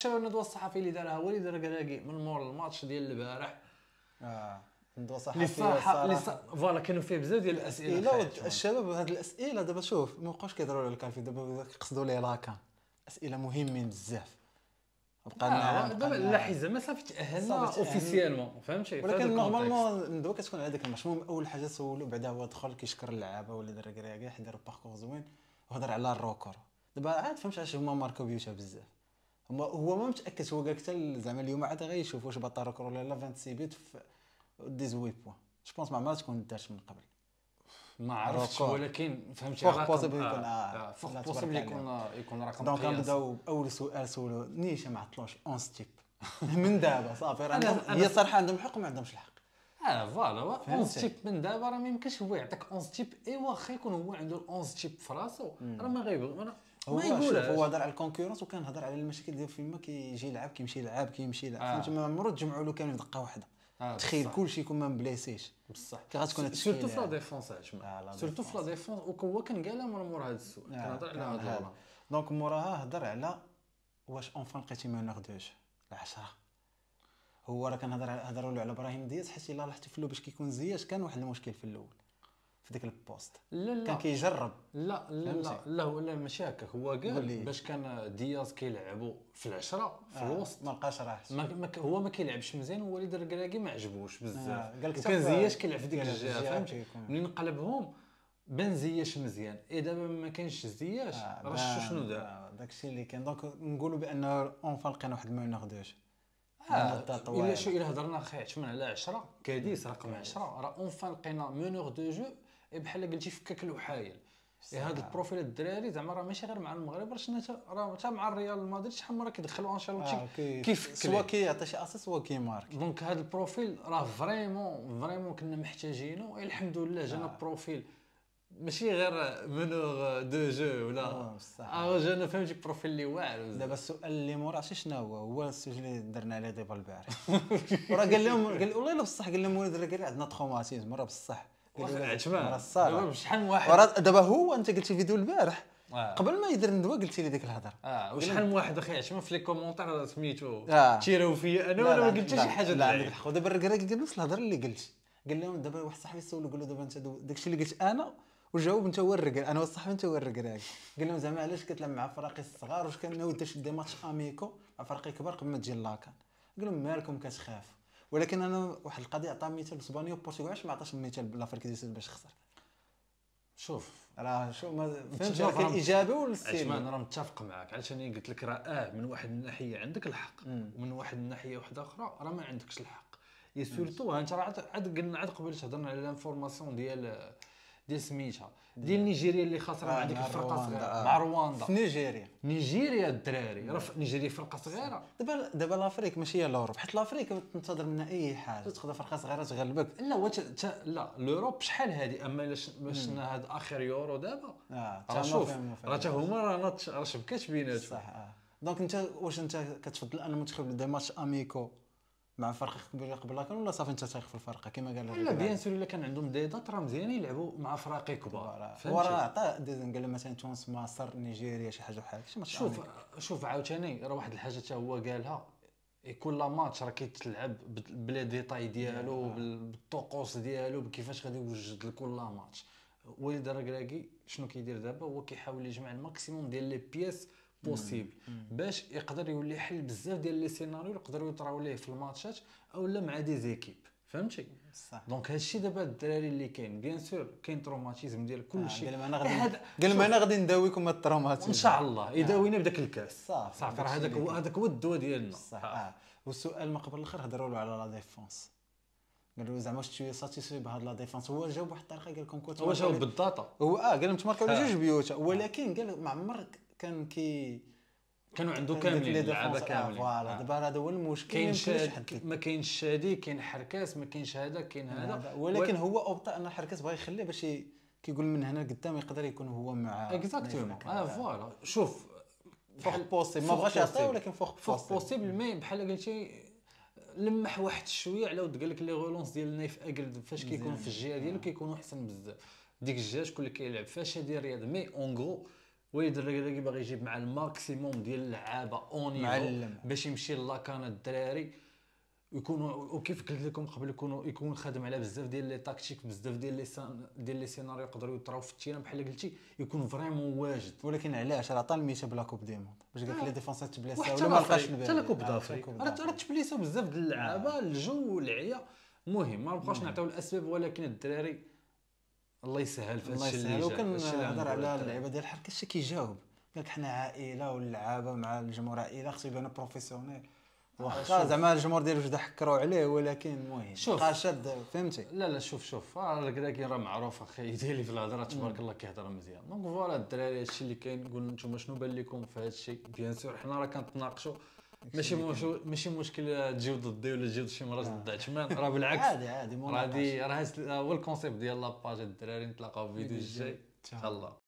الندوه الصحفيه اللي دارها هو اللي دار كراكي من مور الماتش ديال البارح. ندوه اللي صحفيه فوالا كانوا فيه بزاف ديال الاسئله. الشباب هاد الاسئله دابا شوف ما بقاوش كيهضروا على الكالفي، دابا كيقصدوا ليه لاكان. اسئله مهمين بزاف. بقى لنا دابا لا حيت زعما صافي تاهلنا اوفيسيالمون فهمتي. ولكن نورمالمون الندوه كتكون على داك الماتش. المهم اول حاجه سولو بعدا هو دخل كيشكر اللعابه ولا دار كراكي حيت دار باركور زوين وهضر على الروكور. دابا عاد فهمت علاش هما ماركاو بيوتا بزاف. هو ما متاكد، هو قال حتى زعما اليوم عاد غيشوف واش باطا روكور ولا لا 26 بيت في 18 بوين. جو بونس ما عمرها تكون دارت من قبل، ما عرفتش، ولكن فهمتي فوق بوسيبل يكون رقم دونك غنبداو باول سؤال سولو نيشان ما عطلوش 11 تيب من دابا صافي. هي صراحه عندهم الحق وما عندهمش الحق. فوالا 11 تيب من دابا راه ما يمكنش هو يعطيك 11 تيب. واخا يكون هو عنده 11 تيب في راسو راه ما غيبغي هو هو هضر على الكونكورونس وكان هضر على المشاكل ديال فيما كيجي يلعب كيمشي يلعب فهمتي. ما عمرو تجمعوا له كامل دقه واحده. تخيل كلشي يكون ما مبليسيش بصح كي غتكون التشكيله سورتو في لا ديفونس. سورتو في لا ديفونس وهو كان قالها مور هذا السؤال كان هضر على هذا. دونك موراها هضر على واش اونفان لقيتي مونور دوج 10. هو راه كان هضروا له على ابراهيم دياز حيت الا لاحظتي في باش كيكون زياش كان واحد المشكل في الاول في ديك البوست. لا كان كيجرب. لا ولا ماشي هكاك. هو قال باش كان دياز كيلعبوا في العشرة في الوسط ما لقاش راحت. هو ما كيلعبش مزيان. هو اللي دار كراكي ما عجبوش بزاف. وكان زياش كيلعب في ديك الجهه فهمتي. منين قلبهم بان زياش مزيان. دابا ما كانش زياش راه شنو دار داكشي اللي كان. دونك نقولوا بانه اونفان لقينا واحد المونور دوج. الا هضرنا اخي عثمان على 10 كاديس رقم 10 راه اونفان لقينا مونور دو جو. بحال قلتي فكك الوحايل. هذا البروفيل الدراري زعما راه ماشي غير مع المغرب راه حتى مع الريال مدريد شحال مره كيدخلوا انشيلوتي كيف سوا كيعطي شي اساس سوا كيمارك. دونك هذا البروفيل راه فريمون كنا محتاجينه. الحمد لله جانا بروفيل ماشي غير مونور دو جو ولا جانا فهمتي بروفيل اللي واعر. دابا السؤال اللي مورا عرفتي شنو هو السؤال اللي درنا عليه دابا البارح. وراه قال لهم والله الا بصح قال لهم ولاد راه عندنا تروماتيزم راه بصح. عجبان دابا شحال من واحد دابا هو انت قلتي فيديو البارح قبل ما يدير الندوه قلتي لي ديك الهضره. وشحال من واحد اخي عشما في لي كومونتير سميتو تيراو فيا انا ولا ما قلتش شي حاجه. لا عندك الحق. دابا الركراكي قال نفس الهضره اللي قلت. قال لهم دابا واحد صاحبي سولو قال له دابا انت داكشي اللي قلت انا وجاوب انت هو الركراكي. انا والصاحبي انت هو الركراكي. قال لهم زعما علاش كتلعب مع فرق الصغار واش كان ناوي دير دي ماتش اميكو مع فرق كبار قبل ما تجي لاكان. قال لهم مالكم كتخافوا. ولكن انا واحد القضيه عطى مثال اسبانيا والبرتغال علاش ما عطاش مثال لافريقيا دي باش خسر. شوف راه ما فهمتش كاين ايجابي ولا سلبي. عثمان راه متفق معاك. علاش انا قلت لك راه من واحد الناحيه عندك الحق ومن واحد الناحيه واحده اخرى راه ما عندكش الحق. سورتو انت راه عاد قلنا عاد قبل هضرنا على الانفورماسيون ديال سميتها ديال نيجيريا اللي خاسره مع ديك الفرقه الصغيره مع رواندا في نيجيريا الدراري راه نيجيريا فرقه صغيره. دابا لافريك ماشي هي الاوروب حيت لافريك تنتظر منها اي حاجه. تقدر فرقه صغيره تغلبك. لا الاوروب شحال هذه. اما باش هذا اخر يورو دابا راه شوف راه حتى هما راه شبكات بيناتهم صح. دونك انت واش انت كتفضل ان المنتخب دي ماتش اميكو مع فرق كبيره قبل كان ولا صافي انت تايق في الفرقه كما قال؟ لا بيان سور الا كان عندهم دي دات راه مزيان يلعبوا مع فرق كبار. هو راه عطى قال مثلا تونس مصر نيجيريا شي حاجه بحال هكا. شوف عاوتاني راه واحد الحاجه حتى هو قالها. كل ماتش راه كيتلعب بلا ديتاي ديالو بالطقوس ديالو بكيفاش غادي يوجد لكل ماتش. وليد الركراكي شنو كيدير دابا هو كيحاول يجمع الماكسيموم ديال لي بياس بوسيبل باش يقدر يولي حل بزاف ديال لي سيناريو يقدروا يطراو ليه في الماتشات اولا مع دي زيكيب فهمتي. دونك هادشي دابا الدراري اللي كاين بيان سور كاين تروماتيزم ديال كل شيء. قال ما انا غادي نداويكم التروماتيزم ان شاء الله يداوينا بداك الكاس صافي. راه هذاك هو الدواء ديالنا صح. والسؤال ما قبل الاخر هضروا له على لا ديفونس. قالوا زعما واش شويه ساتيسفي بهاد لا ديفونس. هو جاوب بواحد الطريقه قال لكم هو جاوب بالداتا. هو قال لهم تماركوا على جوج بيوت. ولكن قال ما عمر كان كانوا عنده كاملين اللعابه كاملين. فوالا دابا هذا هو المشكل. ما كاينش شادي كاين حركاس ما كاينش هذا كاين هذا. ولكن هو اوبطا ان الحركاس بغى يخليه باش كيقول من هنا قدام يقدر يكون هو مع اكزاكتومون. فوالا شوف فوق بوسيبل ما بغاش يعطيه ولكن فوق بوسيبل. مي بحال قلتي لمح واحد شويه على ود قال لك لي غولونس ديال نايف اكل فاش كيكونوا في الجهه ديالو كيكونوا احسن بزاف. ديك الجهه شكون اللي كيلعب فاش هذه الرياضه. مي اون غرو وليد الركراكي باغي يجيب مع الماكسيموم ديال اللعابه اونيفو معلم. باش يمشي لاكانا الدراري يكونوا، وكيف قلت لكم قبل يكون خادم على بزاف ديال لي تاكتيك، بزاف ديال لي سيناريو يقدروا يطراو في التيران بحال قلتي، يكون فريمون واجد. ولكن علاش راه عطى الميتا بلا كوب دي موند باش قال لك لي ديفونسات تبلاصه وحتى ولا ما لقاش حتى نبان لا كوب دافريك راه تبليساو بزاف ديال اللعابه الجو والعيا. المهم ما نبقاوش نعطيو الاسباب، ولكن الدراري الله يسهل في الله هادشي اللي يسهل. جا. وكان هادشي اللي هضر غنقول على للدراري. اللعيبه ديال الحركه شي كيجاوب قال لك حنا عائله واللعابه مع الجمهور عائله خصو يبانو بروفيسيونيل. واخا زعما الجمهور ديالو جدا حكروا عليه ولكن المهم شوف. بقى شاد فهمتي. لا شوف الركراكي راه معروف اخي ديالي في الهضره تبارك الله كيهضر مزيان. دونك فوالا الدراري هادشي اللي كاين. قولوا نتوما شنو بان لكم في هادشي. بيان سور حنا راه كنتناقشوا، ماشي مشكل تجيو ضدي ولا تجيو شي مرات ضد عثمان، راه بالعكس عادي راه هذا هو الكونسيبت ديال لاباج الدراري. نتلاقاو في فيديو الجاي ان شاء الله.